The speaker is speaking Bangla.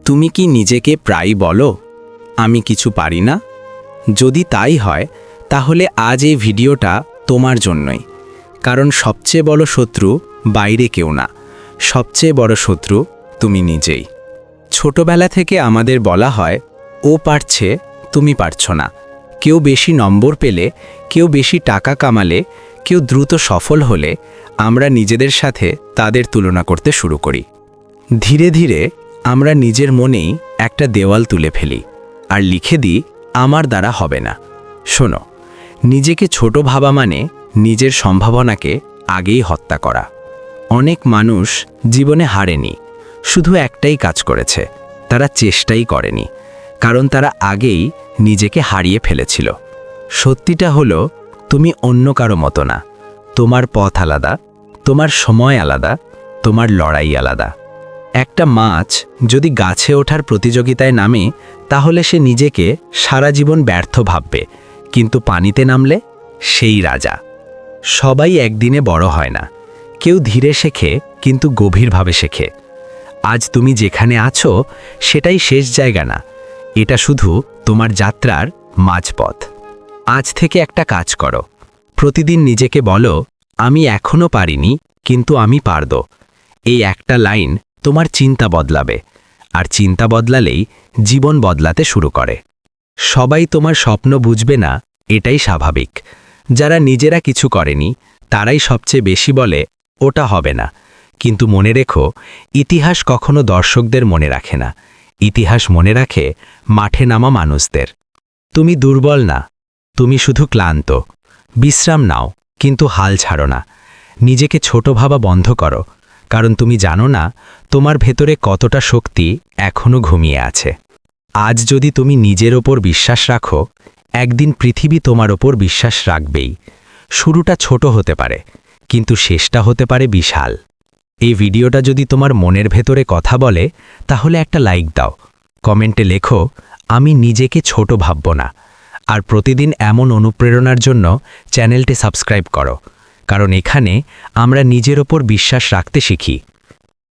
তুমি কি নিজেকে প্রায়ই বলো, আমি কিছু পারি না? যদি তাই হয়, তাহলে আজ এই ভিডিওটা তোমার জন্যই। কারণ সবচেয়ে বড় শত্রু বাইরে কেউ না, সবচেয়ে বড় শত্রু তুমি নিজেই। ছোটবেলা থেকে আমাদের বলা হয়, ও পারছে, তুমি পারছ না। কেউ বেশি নম্বর পেলে, কেউ বেশি টাকা কামালে, কেউ দ্রুত সফল হলে আমরা নিজেদের সাথে তাদের তুলনা করতে শুরু করি। ধীরে ধীরে আমরা নিজের মনেই একটা দেওয়াল তুলে ফেলি আর লিখে দিই, আমার দ্বারা হবে না। শোনো, নিজেকে ছোট ভাবা মানে নিজের সম্ভাবনাকে আগেই হত্যা করা। অনেক মানুষ জীবনে হারেনি, শুধু একটাই কাজ করেছে, তারা চেষ্টাই করেনি, কারণ তারা আগেই নিজেকে হারিয়ে ফেলেছিল। সত্যিটা হলো, তুমি অন্য কারো মতো না। তোমার পথ আলাদা, তোমার সময় আলাদা, তোমার লড়াই আলাদা। একটা মাছ যদি গাছে ওঠার প্রতিযোগিতায় নামে, তাহলে সে নিজেকে সারা জীবন ব্যর্থ ভাববে, কিন্তু পানিতে নামলে সেই রাজা। সবাই একদিনে বড় হয় না, কেউ ধীরে শেখে, কিন্তু গভীরভাবে শেখে। আজ তুমি যেখানে আছো সেটাই শেষ জায়গা না, এটা শুধু তোমার যাত্রার মাঝপথ। আজ থেকে একটা কাজ করো, প্রতিদিন নিজেকে বলো, আমি এখনো পারিনি, কিন্তু আমি পারব। এই একটা লাইন তোমার চিন্তা বদলাবে, আর চিন্তা বদলালেই জীবন বদলাতে শুরু করে। সবাই তোমার স্বপ্ন বুঝবে না, এটাই স্বাভাবিক। যারা নিজেরা কিছু করেনি তারাই সবচেয়ে বেশি বলে, ওটা হবে না। কিন্তু মনে রেখো, ইতিহাস কখনো দর্শকদের মনে রাখে না, ইতিহাস মনে রাখে মাঠে নামা মানুষদের। তুমি দুর্বল না, তুমি শুধু ক্লান্ত। বিশ্রাম নাও, কিন্তু হাল ছাড়ো না। নিজেকে ছোট ভাবা বন্ধ করো, কারণ তুমি জানো না তোমার ভেতরে কতটা শক্তি এখনো ঘুমিয়ে আছে। আজ যদি তুমি নিজের ওপর বিশ্বাস রাখো, একদিন পৃথিবী তোমার ওপর বিশ্বাস রাখবেই। শুরুটা ছোট হতে পারে, কিন্তু শেষটা হতে পারে বিশাল। এই ভিডিওটা যদি তোমার মনের ভেতরে কথা বলে, তাহলে একটা লাইক দাও, কমেন্টে লেখো, আমি নিজেকে ছোট ভাবব না। আর প্রতিদিন এমন অনুপ্রেরণার জন্য চ্যানেলটি সাবস্ক্রাইব করো, কারণ এখানে আমরা নিজের ওপর বিশ্বাস রাখতে শিখি।